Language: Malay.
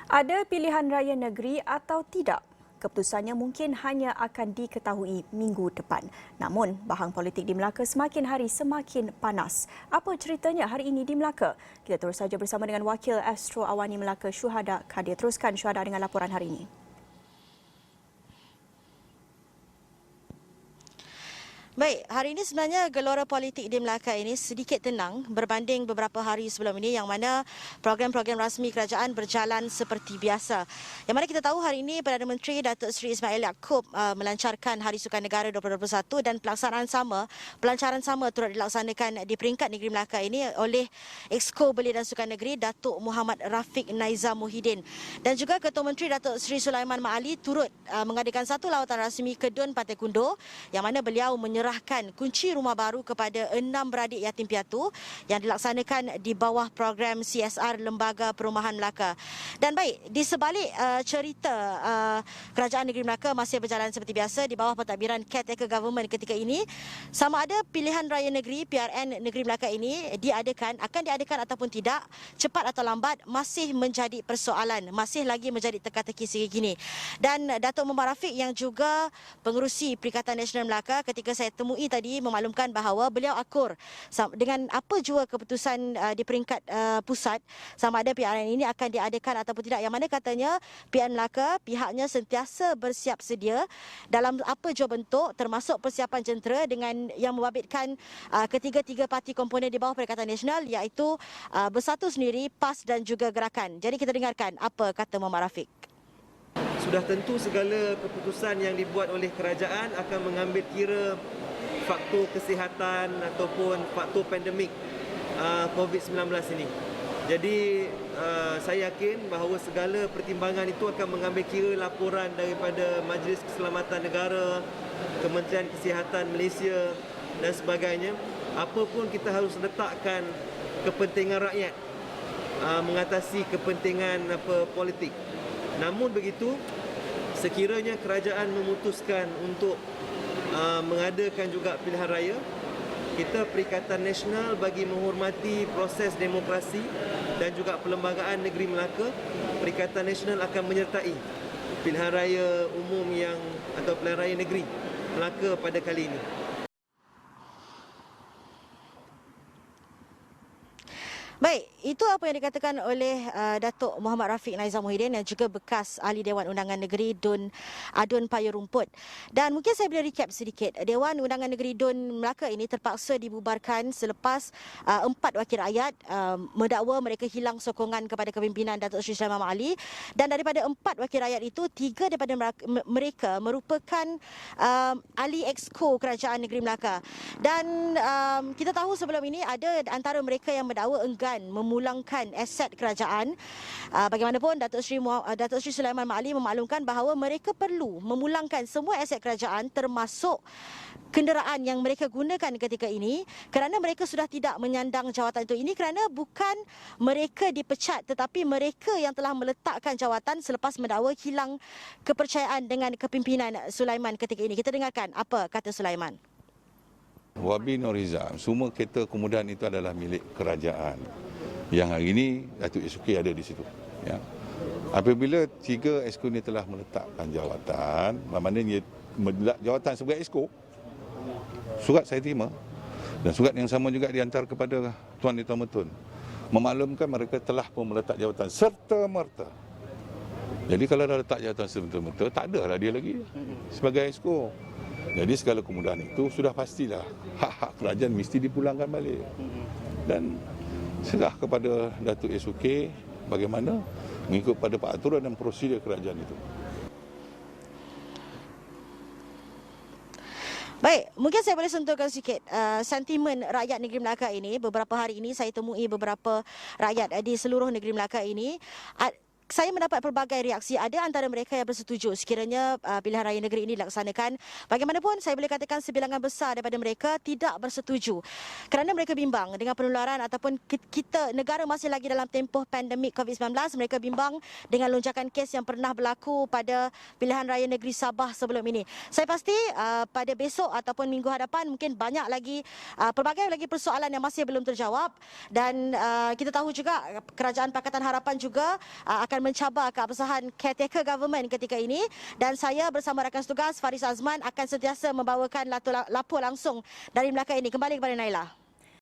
Ada pilihan raya negeri atau tidak? Keputusannya mungkin hanya akan diketahui minggu depan. Namun, bahang politik di Melaka semakin hari semakin panas. Apa ceritanya hari ini di Melaka? Kita terus saja bersama dengan Wakil Astro Awani Melaka, Syuhada Kadir. Teruskan Syuhada dengan laporan hari ini. Baik, hari ini sebenarnya gelora politik di Melaka ini sedikit tenang berbanding beberapa hari sebelum ini yang mana program-program rasmi kerajaan berjalan seperti biasa. Yang mana kita tahu hari ini Perdana Menteri Datuk Seri Ismail Yaakob melancarkan Hari Sukan Negara 2021 dan pelancaran sama turut dilaksanakan di peringkat negeri Melaka ini oleh Exco Belia dan Sukan Negeri Datuk Muhammad Rafiq Naizam Muhyiddin. Dan juga Ketua Menteri Datuk Seri Sulaiman Maali turut mengadakan satu lawatan rasmi ke Dun Pantai Kundo yang mana beliau menyerahkan kunci rumah baru kepada 6 beradik yatim piatu yang dilaksanakan di bawah program CSR Lembaga Perumahan Melaka. Dan baik, di sebalik cerita Kerajaan Negeri Melaka masih berjalan seperti biasa di bawah pentadbiran caretaker government ketika ini, sama ada pilihan raya negeri PRN Negeri Melaka ini akan diadakan ataupun tidak, cepat atau lambat masih menjadi persoalan, masih lagi menjadi teka-teki sehingga kini. Dan Datuk Muhammad Rafiq yang juga pengerusi Perikatan Nasional Melaka ketika saya temui tadi memaklumkan bahawa beliau akur dengan apa jua keputusan di peringkat pusat sama ada PRN ini akan diadakan ataupun tidak, yang mana katanya PN Melaka pihaknya sentiasa bersiap sedia dalam apa jua bentuk termasuk persiapan jentera dengan yang membabitkan ketiga-tiga parti komponen di bawah Perikatan Nasional iaitu Bersatu Sendiri, PAS dan juga Gerakan. Jadi kita dengarkan apa kata Muhammad Rafiq. Sudah tentu segala keputusan yang dibuat oleh kerajaan akan mengambil kira faktor kesihatan ataupun faktor pandemik COVID-19 ini. Jadi saya yakin bahawa segala pertimbangan itu akan mengambil kira laporan daripada Majlis Keselamatan Negara, Kementerian Kesihatan Malaysia dan sebagainya. Apa pun kita harus letakkan kepentingan rakyat mengatasi kepentingan politik. Namun begitu, sekiranya kerajaan memutuskan untuk mengadakan juga pilihan raya, kita Perikatan Nasional bagi menghormati proses demokrasi dan juga perlembagaan negeri Melaka, Perikatan Nasional akan menyertai pilihan raya umum atau pilihan raya negeri Melaka pada kali ini. Baik, itu apa yang dikatakan oleh Datuk Muhammad Rafiq Naizam Muhyiddin yang juga bekas Ahli Dewan Undangan Negeri Dun Payung Rumput. Dan mungkin saya boleh recap sedikit. Dewan Undangan Negeri Dun Melaka ini terpaksa dibubarkan selepas 4 wakil rakyat mendakwa mereka hilang sokongan kepada kepimpinan Datuk Seri Sulaiman Maali. Dan daripada 4 wakil rakyat itu, 3 daripada mereka merupakan ahli exco Kerajaan Negeri Melaka. Dan kita tahu sebelum ini ada antara mereka yang mendakwa enggan memulangkan aset kerajaan. Bagaimanapun Datuk Seri Sulaiman Maali memaklumkan bahawa mereka perlu memulangkan semua aset kerajaan termasuk kenderaan yang mereka gunakan ketika ini kerana mereka sudah tidak menyandang jawatan itu. Ini kerana bukan mereka dipecat tetapi mereka yang telah meletakkan jawatan selepas mendakwa hilang kepercayaan dengan kepimpinan Sulaiman ketika ini. Kita dengarkan apa kata Sulaiman. Wabi Norizam, semua kereta kemudahan itu adalah milik kerajaan. Yang hari ini Datuk SK ada di situ. Ya. Apabila 3 SK ini telah meletakkan jawatan, maknanya jawatan sebagai SK, surat saya terima. Dan surat yang sama juga dihantar kepada Tuan Tuan Metun. Memaklumkan mereka telah pun meletak jawatan serta-merta. Jadi kalau dah letak jawatan serta-merta, tak ada lah dia lagi sebagai SK. Jadi segala kemudahan itu sudah pastilah hak-hak kerajaan mesti dipulangkan balik. Dan serah kepada Datuk SK bagaimana mengikut pada peraturan dan prosedur kerajaan itu. Baik, mungkin saya boleh sentuhkan sikit sentimen rakyat negeri Melaka ini. Beberapa hari ini saya temui beberapa rakyat di seluruh negeri Melaka ini. Saya mendapat pelbagai reaksi. Ada antara mereka yang bersetuju sekiranya pilihan raya negeri ini dilaksanakan. Bagaimanapun saya boleh katakan sebilangan besar daripada mereka tidak bersetuju. Kerana mereka bimbang dengan penularan ataupun negara masih lagi dalam tempoh pandemik COVID-19. Mereka bimbang dengan lonjakan kes yang pernah berlaku pada pilihan raya negeri Sabah sebelum ini. Saya pasti pada besok ataupun minggu hadapan mungkin banyak lagi pelbagai lagi persoalan yang masih belum terjawab. Dan kita tahu juga Kerajaan Pakatan Harapan juga akan akan mencabar keabsahan caretaker government ketika ini, dan saya bersama rakan setugas Faris Azman akan sentiasa membawakan lapor langsung dari Melaka ini. Kembali kepada Naila.